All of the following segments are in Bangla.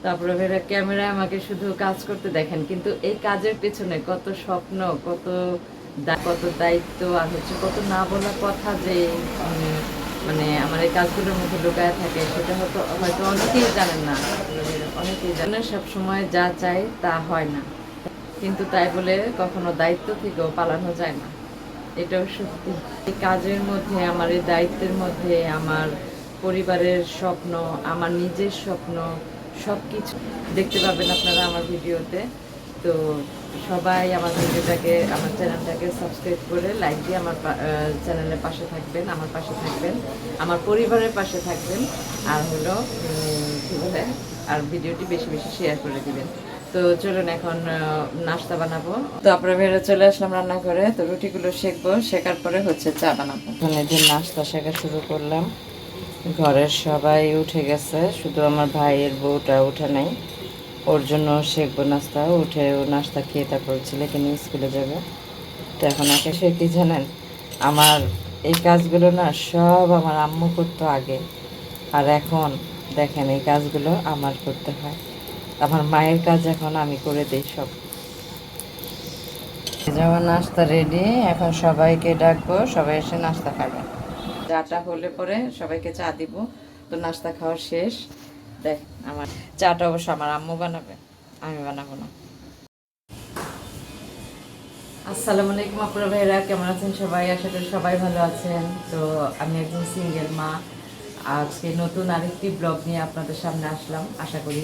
তারপরে ফের ক্যামেরায় আমাকে শুধু কাজ করতে দেখেন, কিন্তু এই কাজের পেছনে কত স্বপ্ন, কত দায়িত্ব, আর হচ্ছে কত না বলা কথা যে মানে আমার এই কাজগুলোর মধ্যে লুকায় থাকে, সেটা হয়তো অনেকেই জানেন না। অনেকেই জানেন সব সময় যা চাই তা হয় না, কিন্তু তাই বলে কখনো দায়িত্ব থেকেও পালানো যায় না, এটাও সত্যি। এই কাজের মধ্যে, আমার এই দায়িত্বের মধ্যে আমার পরিবারের স্বপ্ন, আমার নিজের স্বপ্ন, সব কিছু দেখতে পাবেন আপনারা আমার ভিডিওতে। তো সবাই আমার ভিডিওটাকে, আমার চ্যানেলটাকে সাবস্ক্রাইব করে লাইক দিয়ে আমার চ্যানেলের পাশে থাকবেন, আমার পাশে থাকবেন, আমার পরিবারের পাশে থাকবেন। আর হলো কী বলে, আর ভিডিওটি বেশি বেশি শেয়ার করে দিবেন। তো চলুন এখন নাস্তা বানাবো। তো আপনারা বেরো চলে আসলাম রান্না করে। তো রুটিগুলো সেঁকবো, শেখার পরে হচ্ছে চা বানাবো। এখানে যে নাস্তা শেখা শুরু করলাম। ঘরের সবাই উঠে গেছে, শুধু আমার ভাইয়ের বউটা উঠে নাই। ওর জন্য শেখবো নাস্তা। উঠে ও নাস্তা খেয়ে তারপর ছেলেকে নিয়ে স্কুলে যাবে। তো এখন একে সে কি জানেন, আমার এই কাজগুলো না সব আমার আম্মু করতো আগে, আর এখন দেখেন এই কাজগুলো আমার করতে হয়। আমার মায়ের কাজ এখন আমি করে দিই সব। যেমন নাস্তা রেডি, এখন সবাইকে ডাকবো, সবাই এসে নাস্তা খাবে। চাটা হলে পরে সবাইকে চা দিব। তো নাস্তা খাওয়া শেষ। দেখ আমার চাটা অবশ্য আমার আম্মু বানাবে, আমি বানাবো না। আসসালামু আলাইকুম আপুরা ভাইরা, কেমন আছেন সবাই? আশা করি সবাই ভালো আছেন। তো আমি একজন সিঙ্গেল মা, আজকে নতুন আরেকটি ব্লগ নিয়ে আপনাদের সামনে আসলাম। আশা করি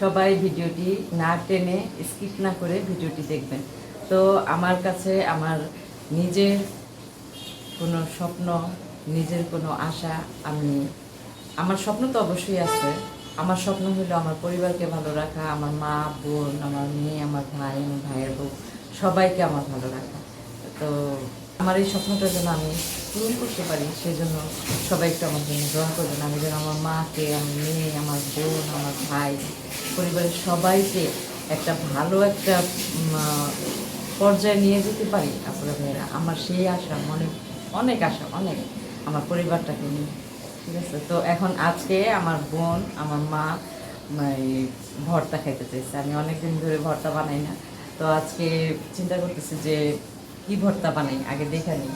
সবাই ভিডিওটি না টেনে, স্কিপ না করে ভিডিওটি দেখবেন। তো আমার কাছে আমার নিজের কোনো স্বপ্ন, নিজের কোনো আশা, আমার স্বপ্ন তো অবশ্যই আছে। আমার স্বপ্ন হলো আমার পরিবারকে ভালো রাখা, আমার মা বোন, আমার মেয়ে, আমার ভাই, আমার ভাইয়ের বউ, সবাইকে আমার ভালো রাখা। তো আমার এই স্বপ্নটা যেন আমি পূরণ করতে পারি, সেই জন্য সবাই একটু আমার জন্য দোয়া করবেন। আমি যেন আমার মাকে, আমার মেয়ে, আমার বোন, আমার ভাই, পরিবারের সবাইকে একটা ভালো একটা পর্যায়ে নিয়ে যেতে পারি। আপনারা ভাইয়েরা, আমার সেই আশা মনে, অনেক আশা, অনেক, আমার পরিবারটাকে নিয়ে। ঠিক আছে। তো এখন আজকে আমার বোন, আমার মা ভর্তা খাইতে চাইছে। আমি অনেকদিন ধরে ভর্তা বানাই না, তো আজকে চিন্তা করতেছি যে কি ভর্তা বানাই, আগে দেখে নিই।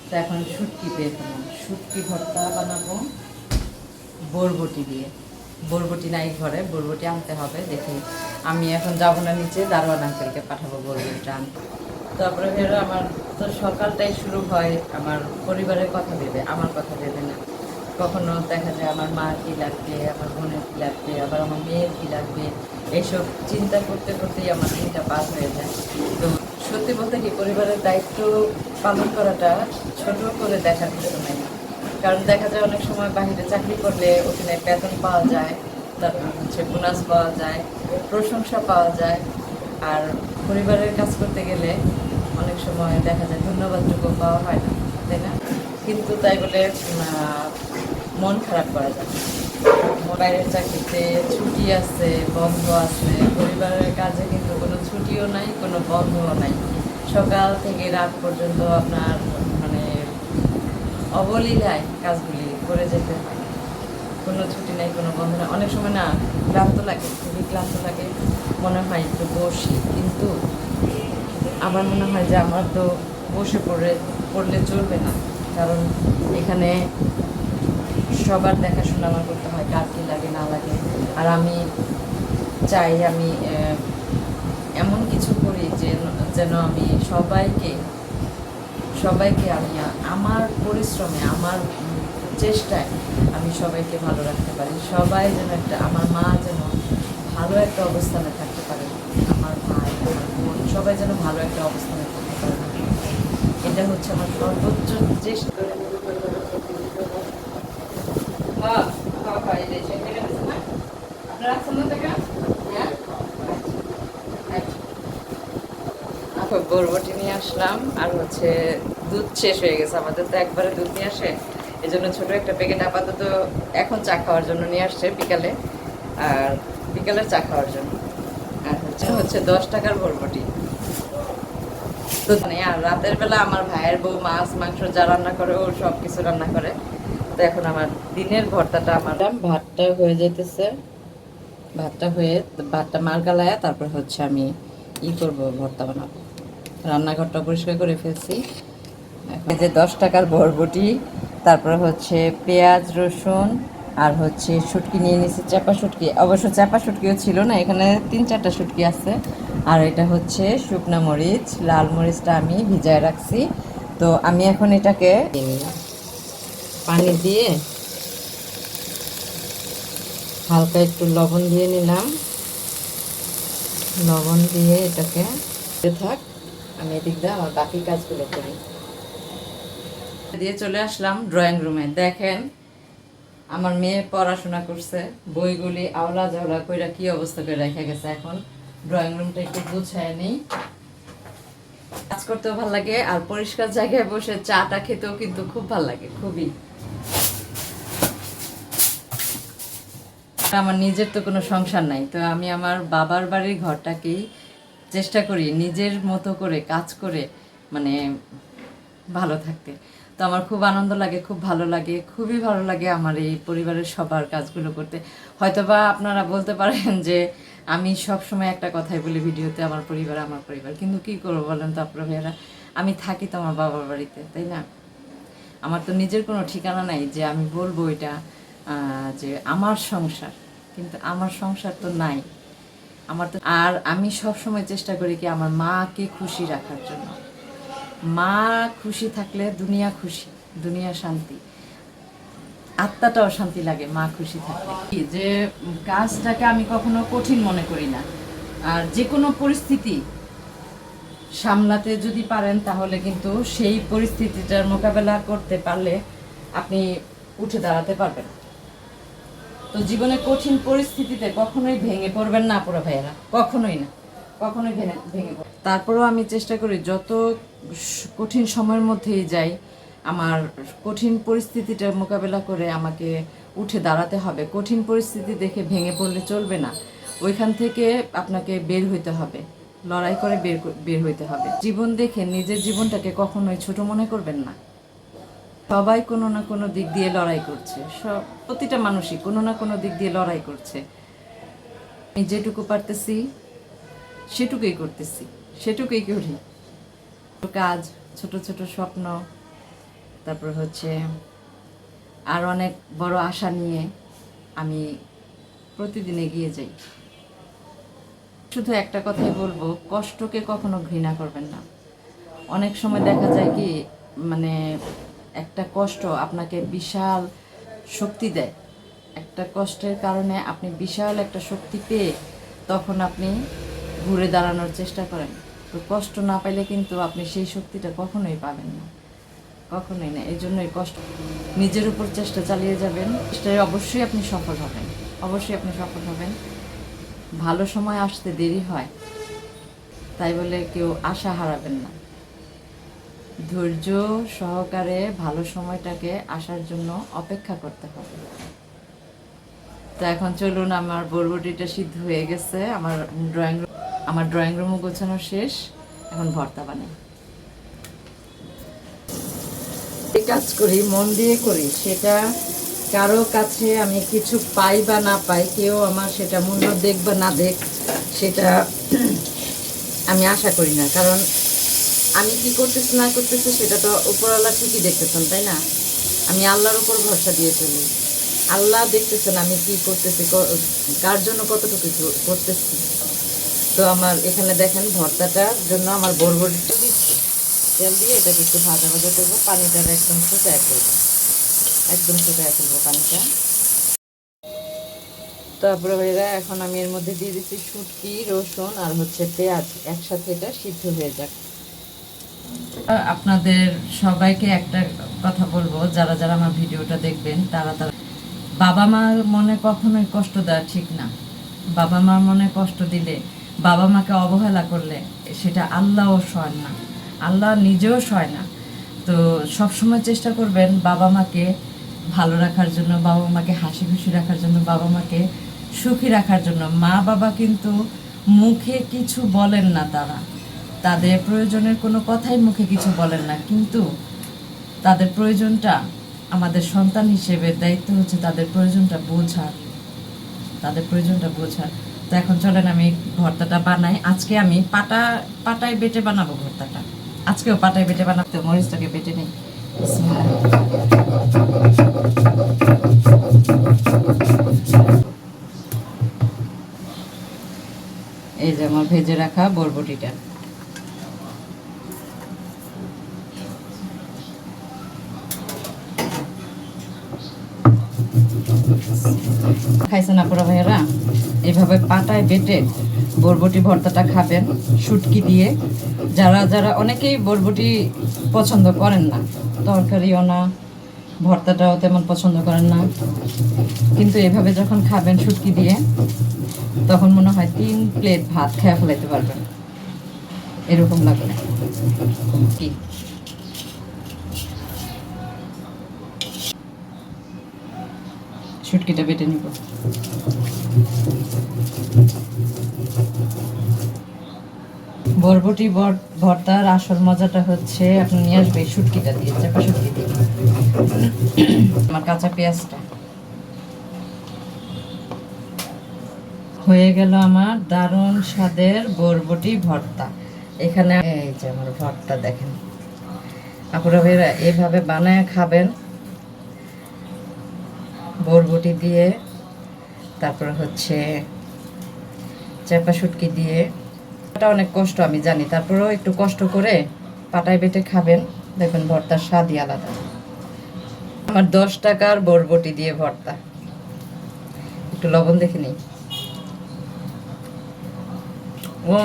তো এখন শুটকি পেয়ে ফেলাম, শুটকি ভর্তা বানাবো বরবটি দিয়ে। বরবটি নাই ঘরে, বরবটি আনতে হবে। দেখি, আমি এখন যাবো না নিচে, দারোয়ান আঙ্কেলকে পাঠাবো বরবটিটা আনতে। তারপরে ফের আমার তো সকালটাই শুরু হয় আমার পরিবারের কথা ভেবে, আমার কথা ভেবে না। কখনো দেখা যায় আমার মার কী লাগবে, আমার বোনের কী লাগবে, আবার আমার মেয়ের কী লাগবে, এইসব চিন্তা করতে করতেই আমার দিনটা পার হয়ে যায়। তো সত্যি বলতে কি, পরিবারের দায়িত্ব পালন করাটা ছোট করে দেখার কিছু নেই। কারণ দেখা যায় অনেক সময় বাহিরে চাকরি করলে ওখানে বেতন পাওয়া যায়, তারপর হচ্ছে বোনাস পাওয়া যায়, প্রশংসা পাওয়া যায়। আর পরিবারের কাজ করতে গেলে অনেক সময় দেখা যায় ধন্যবাদটুকু পাওয়া হয় না, তাই না? কিন্তু তাই বলে মন খারাপ করা যায় না। মোবাইলের চাকরিতে ছুটি আছে, বন্ধ আছে, পরিবারের কাজে কিন্তু কোনো ছুটিও নাই, কোনো বন্ধও নাই। সকাল থেকে রাত পর্যন্ত আপনার মানে অবলীলায় কাজগুলি করে যেতে হয়। কোনো ছুটি নেই, কোনো বন্ধ নেই। অনেক সময় না ক্লান্ত লাগে, খুবই ক্লান্ত লাগে, মনে হয় একটু বসি, কিন্তু আমার মনে হয় যে আমার তো বসে পড়লে চলবে না। কারণ এখানে সবার দেখাশোনা আমার করতে হয়, কার কী লাগে না লাগে। আর আমি চাই আমি এমন কিছু করি যেন আমি সবাইকে আমি আমার পরিশ্রমে, আমার চেষ্টায় আমি সবাইকে ভালো রাখতে পারি। সবাই যেন আমার মা যেন ভালো একটা অবস্থানে থাকতে পারে, আমার ভাই, আমার বোন, সবাই যেন ভালো একটা অবস্থানে থাকতে পারে। এটা হচ্ছে আমার সর্বোচ্চ চেষ্টা। বরবটি নিয়ে আসলাম, আর হচ্ছে দুধ শেষ হয়ে গেছে আমাদের, তো একবারে দুধ নিয়ে আসে, এই জন্য ছোটো একটা প্যাকেট আপাতত এখন চা খাওয়ার জন্য নিয়ে আসছে বিকালে, আর বিকালের চা খাওয়ার জন্য। আর হচ্ছে 10 টাকার বরবটি। তো আর রাতের বেলা আমার ভাইয়ের বউ মাছ মাংস যা রান্না করে, ও সব কিছু রান্না করে। তো এখন আমার দিনের ভর্তাটা আমার ভাতটা হয়ে যেতেছে, ভাতটা মার গালায়া তারপর হচ্ছে আমি করব, ভর্তা বানাবো। রান্নাঘরটা পরিষ্কার করে ফেলছি। এখন যে 10 টাকার বরবটি, তারপরে হচ্ছে পেঁয়াজ রসুন আর হচ্ছে শুটকি নিয়ে নিয়েছি, চাপা শুটকি। অবশ্য চাপা শুটকিও ছিল না, এখানে 3-4টা শুটকি আছে। আর এটা হচ্ছে শুকনা মরিচ, লাল মরিচটা আমি ভিজায় রাখছি। তো আমি এখন এটাকে পানি দিয়ে হালকা একটু লবণ দিয়ে নিলাম। লবণ দিয়ে এটাকে থাক, আমি এদিক দিয়ে আমার বাকি কাজগুলো করি। দিয়ে চলে আসলাম ড্রয়িং রুমে। দেখেন আমার মেয়ে পড়াশোনা করছে, বইগুলি আওলা জাওলা কইরা কি অবস্থা করে রেখে গেছে। এখন ড্রয়িং রুমটা একটু গুছায় নেই। কাজ করতেও ভালো লাগে, আর পরিষ্কার জায়গায় বসে চাটা খেতেও কিন্তু খুব ভালো লাগে, খুবই। আমার নিজের তো কোনো সংসার নাই, তো আমি আমার বাবার বাড়ির ঘরটাকেই চেষ্টা করি নিজের মতো করে কাজ করে মানে ভালো থাকতে। তো আমার খুব আনন্দ লাগে, খুব ভালো লাগে, খুবই ভালো লাগে আমার এই পরিবারের সবার কাজগুলো করতে। হয়তোবা আপনারা বলতে পারেন যে আমি সব সময় একটা কথাই বলি ভিডিওতে, আমার পরিবার আমার পরিবার, কিন্তু কি করবো বলেন তো আপনারা ভাইয়ারা, আমি থাকি তো আমার বাবার বাড়িতে, তাই না? আমার তো নিজের কোনো ঠিকানা নাই যে আমি বলবো এটা যে আমার সংসার, কিন্তু আমার সংসার তো নাই আমার তো। আর আমি সব সময় চেষ্টা করি কি আমার মাকে খুশি রাখার জন্য। মা খুশি থাকলে দুনিয়া খুশি, দুনিয়া শান্তি, আত্মাটাও শান্তি লাগে মা খুশি থাকলে। যে কাজটাকে আমি কখনো কঠিন মনে করি না, আর যে কোনো পরিস্থিতি সামলাতে যদি পারেন তাহলে কিন্তু সেই পরিস্থিতিটার মোকাবেলা করতে পারলে আপনি উঠে দাঁড়াতে পারবেন। তো জীবনে কঠিন পরিস্থিতিতে কখনোই ভেঙে পড়বেন না পুরো ভাইয়েরা, কখনোই না, কখনোই ভেঙে পড়বেন। তারপরেও আমি চেষ্টা করি যত কঠিন সময়ের মধ্যেই যাই, আমার কঠিন পরিস্থিতিটার মোকাবেলা করে আমাকে উঠে দাঁড়াতে হবে। কঠিন পরিস্থিতি দেখে ভেঙে পড়লে চলবে না, ওইখান থেকে আপনাকে বের হইতে হবে, লড়াই করে বের হইতে হবে। জীবন দেখে নিজের জীবনটাকে কখনোই ছোট মনে করবেন না। সবাই কোনো না কোনো দিক দিয়ে লড়াই করছে, সব প্রতিটা মানুষই কোনো না কোনো দিক দিয়ে লড়াই করছে। আমি যেটুকু পারতেছি সেটুকুই করতেছি, সেটুকুই করি। কাজ, ছোট ছোট স্বপ্ন, তারপর হচ্ছে আর অনেক বড় আশা নিয়ে আমি প্রতিদিন এগিয়ে যাই। শুধু একটা কথাই বলবো, কষ্টকে কখনো ঘৃণা করবেন না। অনেক সময় দেখা যায় কি মানে একটা কষ্ট আপনাকে বিশাল শক্তি দেয়। একটা কষ্টের কারণে আপনি বিশাল একটা শক্তি পেয়ে তখন আপনি ঘুরে দাঁড়ানোর চেষ্টা করেন। তো কষ্ট না পাইলে কিন্তু আপনি সেই শক্তিটা কখনোই পাবেন না, কখনোই না। এই জন্যই কষ্ট, নিজের উপর চেষ্টা চালিয়ে যাবেন, চেষ্টায় অবশ্যই আপনি সফল হবেন, অবশ্যই আপনি সফল হবেন। ভালো সময় আসতে দেরি হয়, তাই বলে কেউ আশা হারাবেন না। ধৈর্য সহকারে ভালো সময়টাকে আসার জন্য অপেক্ষা করতে হবে। তো এখন চলুন, আমার বরবটিটা সিদ্ধ হয়ে গেছে, আমার ড্রয়িং রুমও গোছানো শেষ, এখন ভর্তা বানাই। কাজ করি মন দিয়ে করি, সেটা কারো কাছে আমি কিছু পাই বা না পাই, কেউ আমার সেটা মূল্য দেখ বা না দেখ, সেটা আমি আশা করি না। কারণ আমি কি করতেছি না করতেছি সেটা তো উপরওয়ালা ঠিকই দেখতেছেন, তাই না? আমি আল্লাহর উপর ভরসা দিয়ে চলি। আল্লাহ দেখতেছেন আমি কি করতেছি, কার জন্য কতটুকু করতেছি। তো আমার এখানে দেখেন ভর্তাটার জন্য আমার বরবটিটা দিচ্ছি, তেল দিয়ে এটাকে একটু ভাজা ভাজা করবো, পানিটা একদম শুকায় ফেলবো, একদম শুকায় ফেলবো পানিটা। তারপরে ভাইরা এখন আমি এর মধ্যে দিয়ে দিচ্ছি শুটকি, রসুন আর হচ্ছে পেঁয়াজ, একসাথে এটা সিদ্ধ হয়ে যাক। আপনাদের সবাইকে একটা কথা বলবো, যারা যারা আমার ভিডিওটা দেখবেন তারা বাবা মার মনে কখনোই কষ্ট দেওয়া ঠিক না। বাবা মার মনে কষ্ট দিলে, বাবা মাকে অবহেলা করলে সেটা আল্লাহও সয় না, আল্লাহ নিজেও সয় না। তো সবসময় চেষ্টা করবেন বাবা মাকে ভালো রাখার জন্য, বাবা মাকে হাসি খুশি রাখার জন্য, বাবা মাকে সুখী রাখার জন্য। মা বাবা কিন্তু মুখে কিছু বলেন না, তাদের প্রয়োজনের কোনো কথাই মুখে কিছু বলেন না, কিন্তু তাদের প্রয়োজনটা আমাদের সন্তান হিসেবে দায়িত্ব হচ্ছে তাদের প্রয়োজনটা বোঝা। তো এখন চলেন আমি ভর্তাটা বানাই। আজকে আমি পাটায় বেটে বানাবো ভর্তাটা। আজকেও পাটায় বেটে বানাবো। তো মরিচটাকে বেটে নিই। এই যে আমার ভেজে রাখা বরবটিটা। খাইছেন আপনারা ভাইয়েরা? এইভাবে পাটায় বেটে বরবটি ভর্তাটা খাবেন শুটকি দিয়ে। যারা অনেকেই বরবটি পছন্দ করেন না, তরকারিও না, ভর্তাটাও তেমন পছন্দ করেন না, কিন্তু এভাবে যখন খাবেন শুটকি দিয়ে, তখন মনে হয় 3 প্লেট ভাত খেয়ে ফেলাইতে পারবেন, এরকম লাগবে কি। শুটকিটা বেটে নিব। বরবটি ভর্তার আসল মজাটা হচ্ছে আপনি নিয়ে আসবে শুটকিটা দিয়ে, চাপা শুটকি দিয়ে। আমার কাঁচা পেঁয়াজটা হয়ে গেল আমার দারুণ স্বাদের বরবটি ভর্তা। এখানে এই যে আমার ভর্তা দেখেন। আপনারা ভাইরা এভাবে বানায় খাবেন বরবটি দিয়ে, তারপরে হচ্ছে চাপা শুটকি দিয়ে। এটা অনেক কষ্ট আমি জানি, তারপরেও একটু কষ্ট করে পাটায় বেটে খাবেন, দেখবেন ভর্তার স্বাদই আলাদা। আমার 10 টাকার বরবটি দিয়ে ভর্তা। একটু লবণ দেখে নিই। ও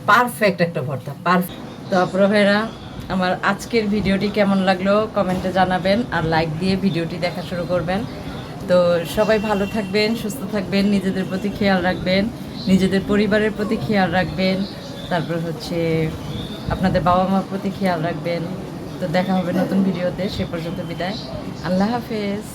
পারফেক্ট একটা ভর্তা, পারফেক্ট। তো আপনারা ভাইরা আমার আজকের ভিডিওটি কেমন লাগলো কমেন্টে জানাবেন, আর লাইক দিয়ে ভিডিওটি দেখা শুরু করবেন। তো সবাই ভালো থাকবেন, সুস্থ থাকবেন, নিজেদের প্রতি খেয়াল রাখবেন, নিজেদের পরিবারের প্রতি খেয়াল রাখবেন, তারপর হচ্ছে আপনাদের বাবা মার প্রতি খেয়াল রাখবেন। তো দেখা হবে নতুন ভিডিওতে, সে পর্যন্ত বিদায়, আল্লাহ হাফেজ।